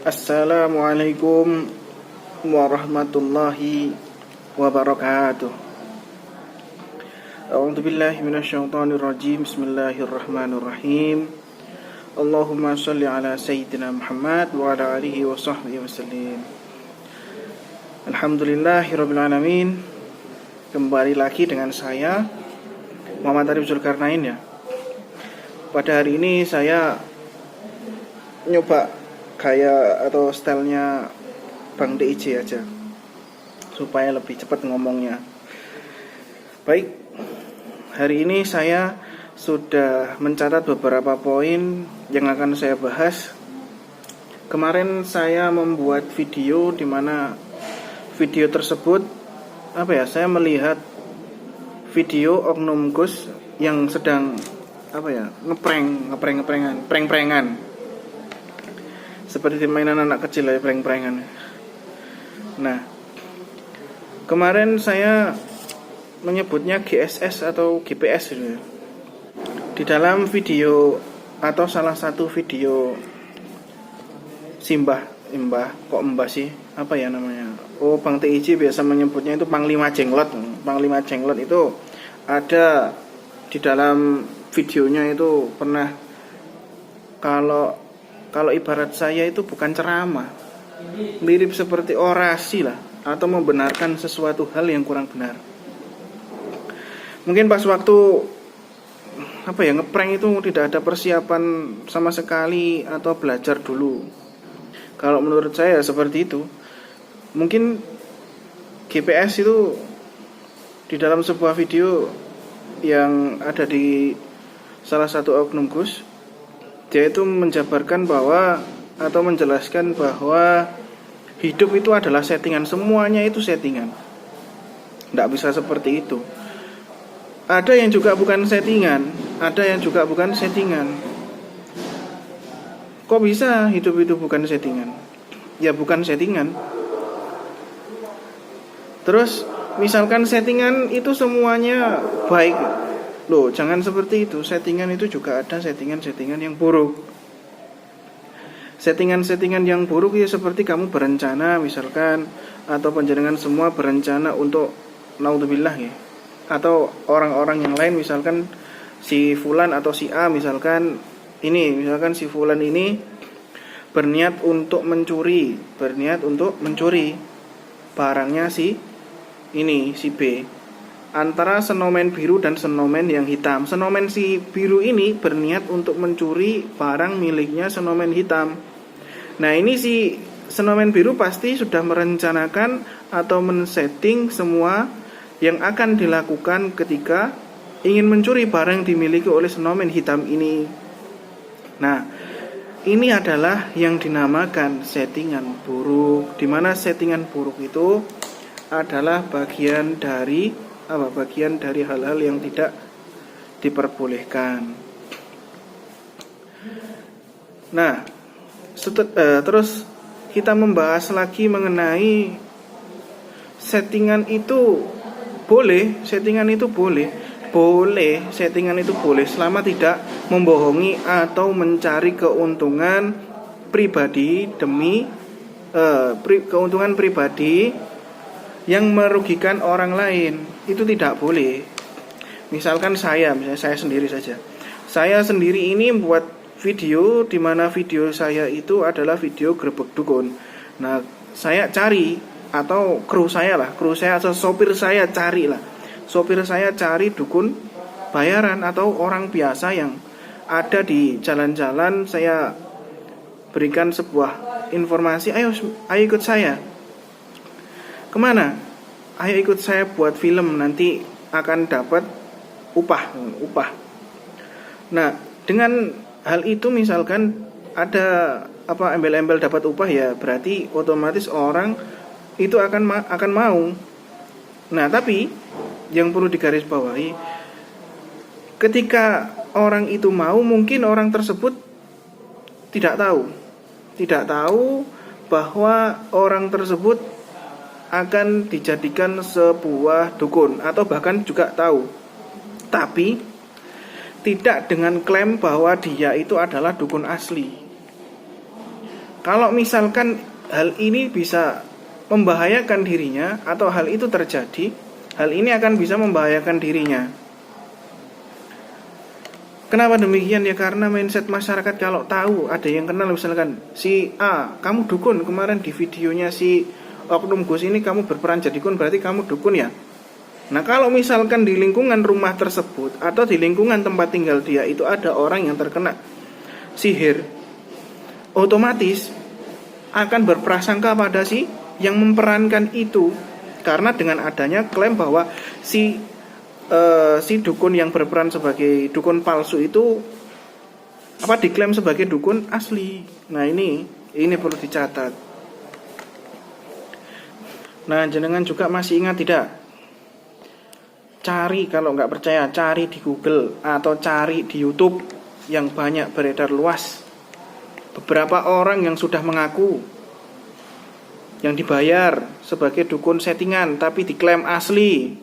Assalamualaikum warahmatullahi wabarakatuh. A'udzu billahi minasyaitonir rajim. Bismillahirrahmanirrahim. Allahumma shalli ala sayyidina Muhammad wa ala alihi wa sahbihi wasallim. Alhamdulillahirabbil alamin. Kembali lagi dengan saya Muhammad Arif Zulkarnain ya. Pada hari ini saya nyoba kayak atau stylenya Bang DIJ aja supaya lebih cepat ngomongnya. Baik, hari ini saya sudah mencatat beberapa poin yang akan saya bahas. Kemarin saya membuat video di mana video tersebut saya melihat video Oknum Gus yang sedang ngeprank-prankan seperti mainan anak kecil ya, prank-prankan. Nah, kemarin saya menyebutnya GSS atau GPS gitu ya. Di dalam video atau salah satu video Mbah sih, apa ya namanya? Oh, Bang TIJ biasa menyebutnya itu Panglima Jenglot. Panglima Jenglot itu ada di dalam videonya itu pernah kalau ibarat saya itu bukan ceramah, mirip seperti orasi lah, atau membenarkan sesuatu hal yang kurang benar. Mungkin pas waktu ngeprank itu tidak ada persiapan sama sekali atau belajar dulu. Kalau menurut saya seperti itu. Mungkin GPS itu di dalam sebuah video yang ada di salah satu oknum Gus, dia itu menjabarkan bahwa atau menjelaskan bahwa hidup itu adalah settingan, semuanya itu settingan. Tidak bisa seperti itu. Ada yang juga bukan settingan, ada yang juga bukan settingan. Kok bisa hidup itu bukan settingan? Ya bukan settingan. Terus misalkan settingan itu semuanya baik, loh, jangan seperti itu. Settingan itu juga ada settingan-settingan yang buruk. Settingan-settingan yang buruk ya seperti kamu berencana misalkan, atau panjenengan semua berencana untuk naudzubillah ya, atau orang-orang yang lain misalkan si fulan atau si A misalkan si fulan ini berniat untuk mencuri barangnya si B. Antara snowman biru dan snowman yang hitam. Snowman si biru ini berniat untuk mencuri barang miliknya snowman hitam. Nah, ini si snowman biru pasti sudah merencanakan atau men-setting semua yang akan dilakukan ketika ingin mencuri barang yang dimiliki oleh snowman hitam ini. Nah, ini adalah yang dinamakan settingan buruk, di mana settingan buruk itu adalah bagian dari hal-hal yang tidak diperbolehkan. Nah, terus kita membahas lagi mengenai settingan itu boleh selama tidak membohongi atau mencari keuntungan pribadi keuntungan pribadi yang merugikan orang lain. Itu tidak boleh. Misalnya saya sendiri saja. Saya sendiri ini membuat video di mana video saya itu adalah video grebek dukun. Nah, saya cari atau kru saya atau sopir saya cari dukun bayaran atau orang biasa yang ada di jalan-jalan. Saya berikan sebuah informasi, ayo ikut saya. Kemana? Ayo ikut saya buat film, nanti akan dapat upah. Nah, dengan hal itu misalkan ada embel-embel dapat upah, ya berarti otomatis orang itu akan mau. Nah, tapi yang perlu digarisbawahi, ketika orang itu mau, mungkin orang tersebut tidak tahu bahwa orang tersebut akan dijadikan sebuah dukun, atau bahkan juga tahu, tapi tidak dengan klaim bahwa dia itu adalah dukun asli. Kalau misalkan hal ini bisa membahayakan dirinya atau hal itu terjadi, hal ini akan bisa membahayakan dirinya. Kenapa demikian? Ya karena mindset masyarakat kalau tahu ada yang kenal, misalkan si A, kamu dukun, kemarin di videonya si Oknum Gus ini kamu berperan jadi dukun, berarti kamu dukun ya. Nah kalau misalkan di lingkungan rumah tersebut atau di lingkungan tempat tinggal dia itu ada orang yang terkena sihir, otomatis akan berprasangka pada si yang memperankan itu. Karena dengan adanya klaim bahwa si dukun yang berperan sebagai dukun palsu itu diklaim sebagai dukun asli. Nah ini perlu dicatat. Nah jenengan juga masih ingat tidak? Cari, kalau nggak percaya cari di Google atau cari di YouTube yang banyak beredar luas. Beberapa orang yang sudah mengaku yang dibayar sebagai dukun settingan tapi diklaim asli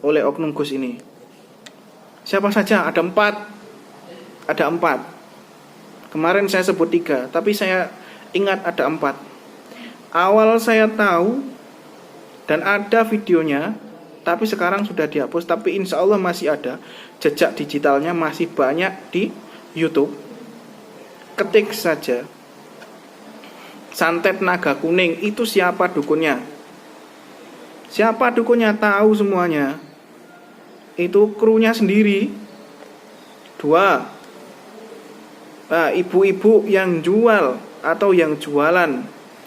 oleh Oknum Gus ini. Siapa saja? Ada 4. Kemarin saya sebut 3, tapi saya ingat ada 4. Awal saya tahu dan ada videonya, tapi sekarang sudah dihapus. Tapi insya Allah masih ada, jejak digitalnya masih banyak di YouTube. Ketik saja Santet Naga Kuning, itu siapa dukunnya? Siapa dukunnya? Tahu semuanya. Itu krunya sendiri. 2, ibu-ibu yang jual atau yang jualan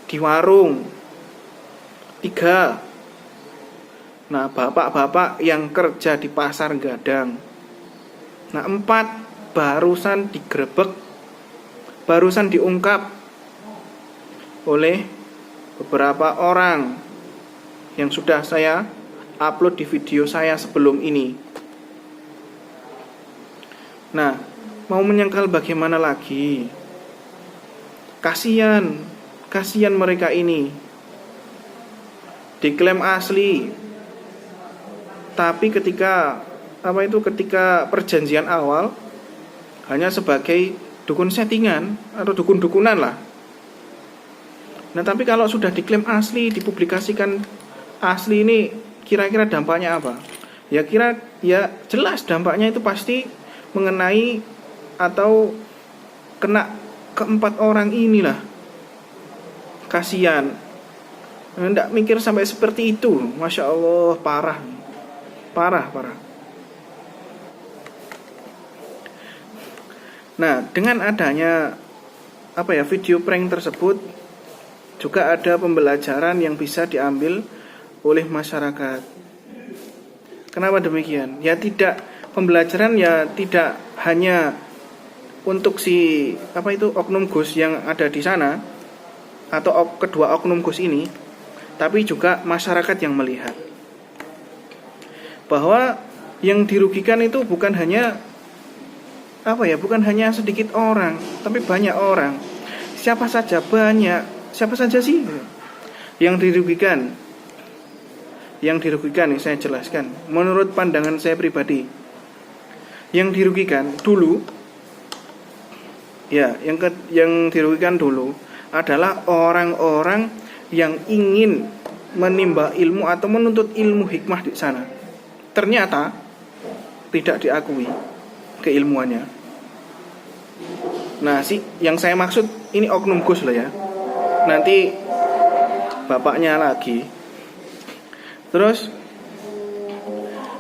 di warung. 3, nah bapak-bapak yang kerja di pasar gadang. Nah 4, barusan digerebek, barusan diungkap oleh beberapa orang yang sudah saya upload di video saya sebelum ini. Nah, mau menyangkal bagaimana lagi? Kasihan mereka ini. Diklaim asli. Tapi ketika perjanjian awal hanya sebagai dukun settingan atau dukun-dukunan lah. Nah, tapi kalau sudah diklaim asli, dipublikasikan asli, ini kira-kira dampaknya apa? Ya jelas dampaknya itu pasti mengenai atau kena ke-4 orang inilah. Kasihan. Nggak mikir sampai seperti itu. Masya Allah, parah. Nah, dengan adanya video prank tersebut, juga ada pembelajaran yang bisa diambil oleh masyarakat. Kenapa demikian? Pembelajaran tidak hanya untuk si Oknum Gus yang ada di sana atau kedua Oknum Gus ini, tapi juga masyarakat yang melihat bahwa yang dirugikan itu bukan hanya sedikit orang, tapi banyak orang. Siapa saja sih yang dirugikan? Yang dirugikan nih saya jelaskan. Menurut pandangan saya pribadi, yang dirugikan dulu, yang dirugikan dulu adalah orang-orang yang ingin menimba ilmu atau menuntut ilmu hikmah di sana. Ternyata tidak diakui keilmuannya. Nah, yang saya maksud ini Oknum Gus lah ya. Nanti bapaknya lagi. Terus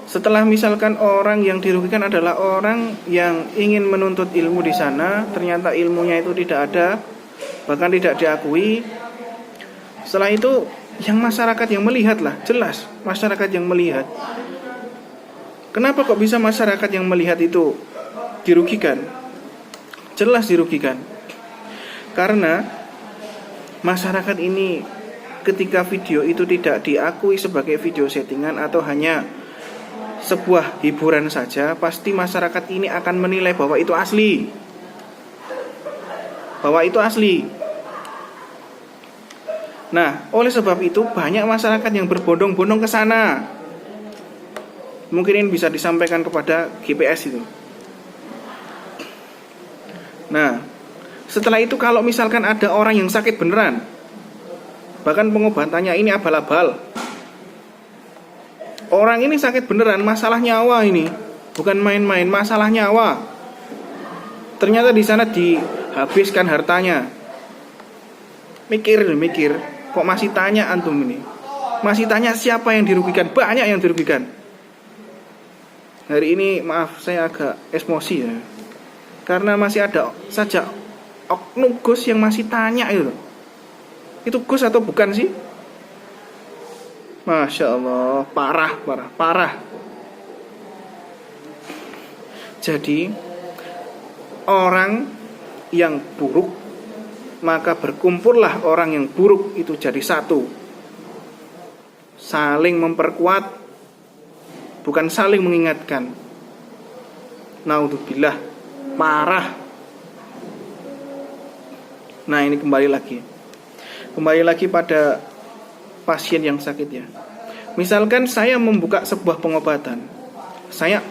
setelah misalkan orang yang dirugikan adalah orang yang ingin menuntut ilmu di sana, ternyata ilmunya itu tidak ada, bahkan tidak diakui. Setelah itu yang masyarakat yang melihat lah, jelas masyarakat yang melihat. Kenapa kok bisa masyarakat yang melihat itu dirugikan? Jelas dirugikan. Karena masyarakat ini ketika video itu tidak diakui sebagai video settingan atau hanya sebuah hiburan saja, pasti masyarakat ini akan menilai bahwa itu asli. Nah, oleh sebab itu banyak masyarakat yang berbondong-bondong ke sana. Mungkin ini bisa disampaikan kepada GPS itu. Nah, Setelah itu kalau misalkan ada orang yang sakit beneran, bahkan pengobatannya ini abal-abal, orang ini sakit beneran, masalah nyawa ini, bukan main-main, masalah nyawa. Ternyata di sana dihabiskan hartanya. Mikir, kok masih tanya antum ini? Masih tanya siapa yang dirugikan? Banyak yang dirugikan. Hari ini maaf saya agak emosi ya, karena masih ada saja oknum Gus yang masih tanya itu Gus atau bukan sih? Masya Allah, parah. Jadi orang yang buruk, maka berkumpullah orang yang buruk itu jadi satu, saling memperkuat, bukan saling mengingatkan. Naudzubillah, parah. Nah ini kembali lagi pada pasien yang sakit ya. Misalkan saya membuka sebuah pengobatan, saya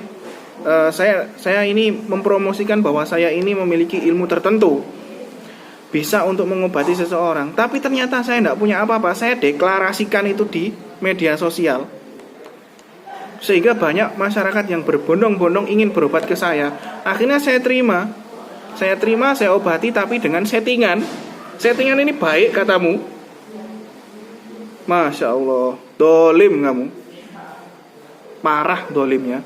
ini mempromosikan bahwa saya ini memiliki ilmu tertentu, bisa untuk mengobati seseorang, tapi ternyata saya tidak punya apa-apa. Saya deklarasikan itu di media sosial, sehingga banyak masyarakat yang berbondong-bondong ingin berobat ke saya. Akhirnya saya terima, saya obati, tapi dengan settingan ini baik katamu. Masya Allah, dolim kamu, parah dolimnya.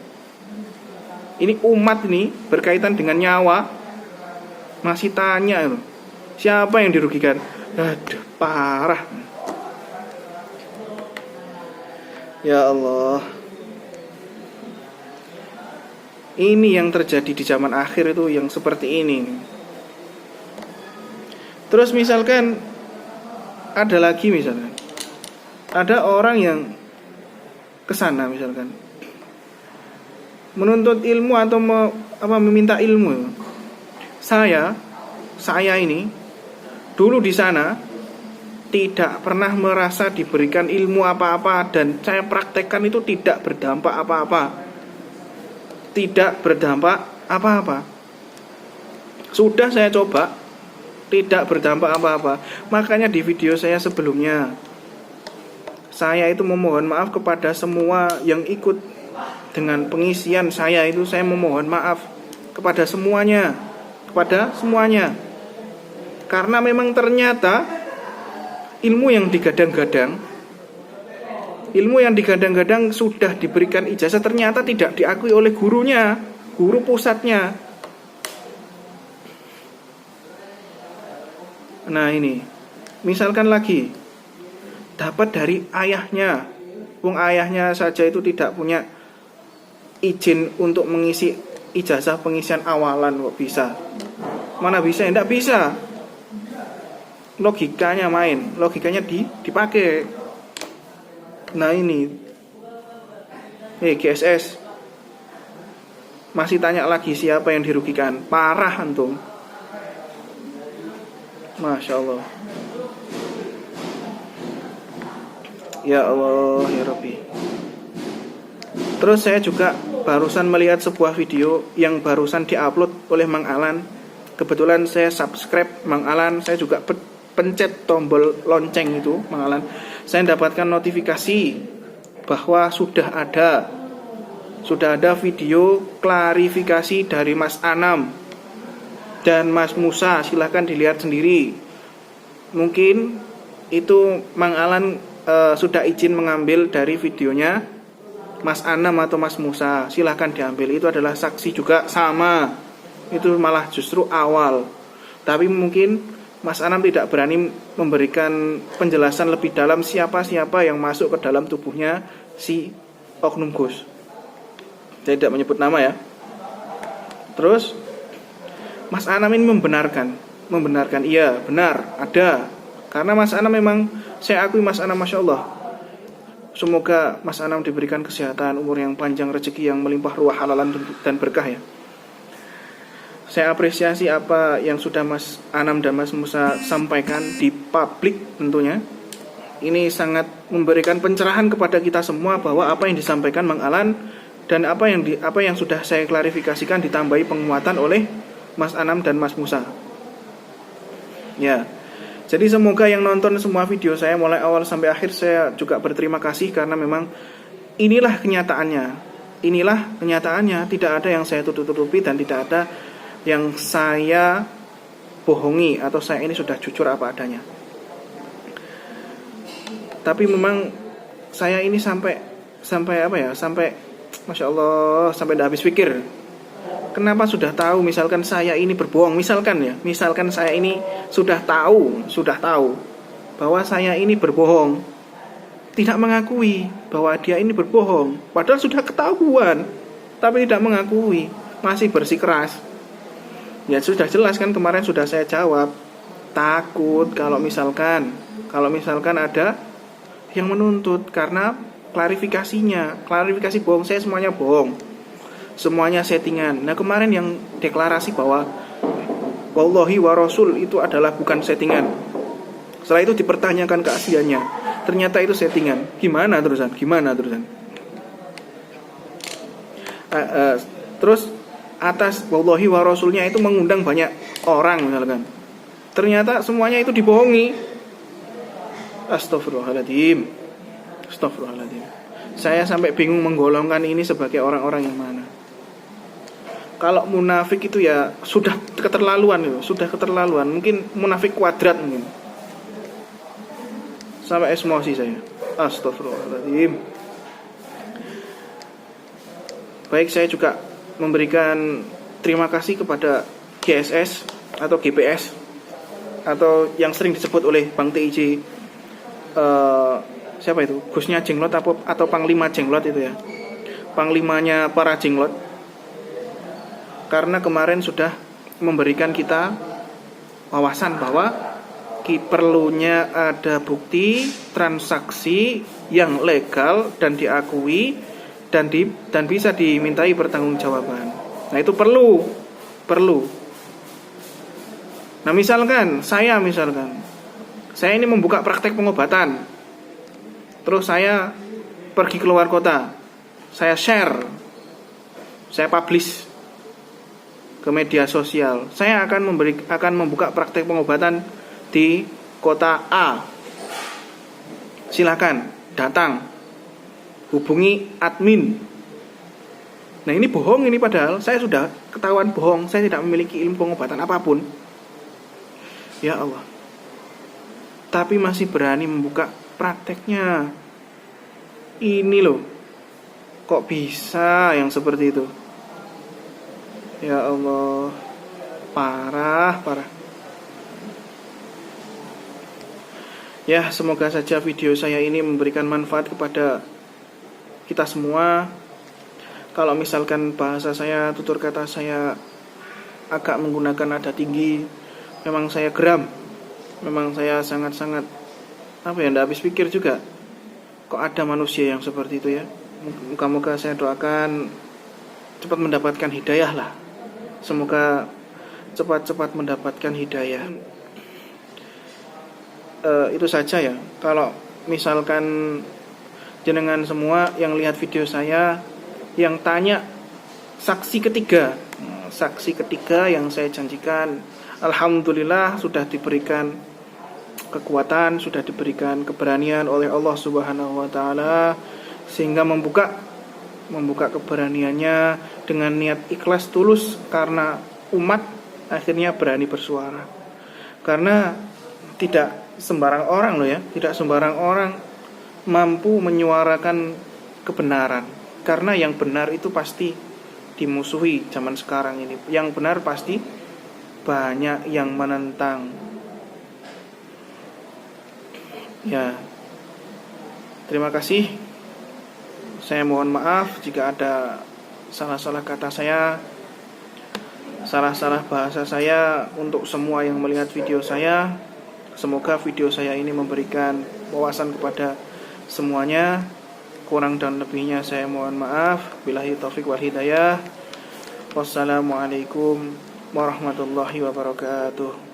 Ini umat ini berkaitan dengan nyawa, masih tanya loh, siapa yang dirugikan? Aduh, parah. Ya Allah, ini yang terjadi di zaman akhir itu yang seperti ini. Terus misalkan ada lagi, misalkan ada orang yang kesana misalkan menuntut ilmu atau meminta ilmu. Saya ini dulu di sana tidak pernah merasa diberikan ilmu apa-apa, dan saya praktekkan itu tidak berdampak apa-apa. Sudah saya coba, tidak berdampak apa-apa. Makanya di video saya sebelumnya, saya itu memohon maaf kepada semua yang ikut dengan pengisian saya itu. Saya memohon maaf kepada semuanya, karena memang ternyata ilmu yang digadang-gadang sudah diberikan ijazah, ternyata tidak diakui oleh gurunya, guru pusatnya. Nah ini, misalkan lagi dapat dari ayahnya, ayahnya saja itu tidak punya izin untuk mengisi ijazah pengisian awalan, kok bisa? Mana bisa? Tidak bisa. Logikanya dipakai. Nah ini, GSS masih tanya lagi siapa yang dirugikan? Parah antum. Masya Allah. Ya Allah, ya Rabbi. Terus saya juga barusan melihat sebuah video yang barusan diupload oleh Mang Alan. Kebetulan saya subscribe Mang Alan, saya juga pencet tombol lonceng itu Mang Alan. Saya dapatkan notifikasi bahwa sudah ada video klarifikasi dari Mas Anam dan Mas Musa. Silahkan dilihat sendiri. Mungkin itu Mang Alan sudah izin mengambil dari videonya Mas Anam atau Mas Musa. Silahkan diambil. Itu adalah saksi juga sama. Itu malah justru awal. Tapi mungkin Mas Anam tidak berani memberikan penjelasan lebih dalam siapa-siapa yang masuk ke dalam tubuhnya si oknum Gus. Saya tidak menyebut nama ya. Terus Mas Anam ini membenarkan, iya benar ada. Karena Mas Anam memang, saya akui Mas Anam Masya Allah, semoga Mas Anam diberikan kesehatan, umur yang panjang, rezeki yang melimpah ruah, halalan dan berkah ya. Saya apresiasi apa yang sudah Mas Anam dan Mas Musa sampaikan di publik tentunya. Ini sangat memberikan pencerahan kepada kita semua bahwa apa yang disampaikan Mang Alan dan apa yang sudah saya klarifikasikan ditambahi penguatan oleh Mas Anam dan Mas Musa. Ya. Jadi semoga yang nonton semua video saya mulai awal sampai akhir, saya juga berterima kasih karena memang inilah kenyataannya. Inilah kenyataannya, tidak ada yang saya tutup-tutupi dan tidak ada yang saya bohongi atau saya ini sudah jujur apa adanya. Tapi memang saya ini sampai apa ya? Sampai Masya Allah, sampai tidak habis pikir. Kenapa sudah tahu misalkan saya ini berbohong, misalkan saya ini sudah tahu bahwa saya ini berbohong, tidak mengakui bahwa dia ini berbohong, padahal sudah ketahuan, tapi tidak mengakui, masih bersikeras. Ya sudah jelas kan, kemarin sudah saya jawab, takut kalau misalkan ada yang menuntut karena klarifikasi bohong, saya semuanya bohong, semuanya settingan. Nah kemarin yang deklarasi bahwa wallahi wa rasul itu adalah bukan settingan, setelah itu dipertanyakan keasliannya, ternyata itu settingan. Gimana terusan? Terus atas wallahi wa rasulnya itu mengundang banyak orang misalkan, ternyata semuanya itu dibohongi. Astagfirullahaladzim. Saya sampai bingung menggolongkan ini sebagai orang-orang yang mana. Kalau munafik itu ya sudah keterlaluan, mungkin munafik kuadrat mungkin. Sampai emosi saya. Astagfirullahaladzim. Baik, saya juga memberikan terima kasih kepada GSS atau GPS atau yang sering disebut oleh Bang TIJ, siapa itu? Gusnya Jenglot atau Panglima Jenglot itu ya, Panglimanya para Jenglot. Karena kemarin sudah memberikan kita wawasan bahwa perlunya ada bukti transaksi yang legal dan diakui dan bisa dimintai pertanggungjawaban. Nah itu perlu. Nah misalkan saya ini membuka praktek pengobatan, terus saya pergi keluar kota, saya share, saya publish ke media sosial, saya akan membuka praktek pengobatan di kota A. Silakan datang, hubungi admin. Nah ini bohong ini, padahal saya sudah ketahuan bohong, saya tidak memiliki ilmu pengobatan apapun. Ya Allah. Tapi masih berani membuka prakteknya. Ini loh, kok bisa yang seperti itu? Ya Allah, parah. Ya, semoga saja video saya ini memberikan manfaat kepada kita semua. Kalau misalkan bahasa saya, tutur kata saya agak menggunakan nada tinggi, memang saya geram. Memang saya sangat-sangat tidak habis pikir juga. Kok ada manusia yang seperti itu ya? Moga-moga saya doakan cepat mendapatkan hidayah lah. Semoga cepat-cepat mendapatkan hidayah. Itu saja ya. Kalau misalkan jenengan semua yang lihat video saya, yang tanya saksi ketiga yang saya janjikan, alhamdulillah sudah diberikan kekuatan, sudah diberikan keberanian oleh Allah Subhanahu wa taala, sehingga membuka keberaniannya dengan niat ikhlas tulus karena umat, akhirnya berani bersuara. Karena tidak sembarang orang mampu menyuarakan kebenaran. Karena yang benar itu pasti dimusuhi zaman sekarang ini. Yang benar pasti banyak yang menentang. Ya, terima kasih. Saya mohon maaf jika ada salah-salah kata saya, salah-salah bahasa saya untuk semua yang melihat video saya. Semoga video saya ini memberikan wawasan kepada semuanya. Kurang dan lebihnya saya mohon maaf. Billahi taufik wal hidayah. Wassalamualaikum warahmatullahi wabarakatuh.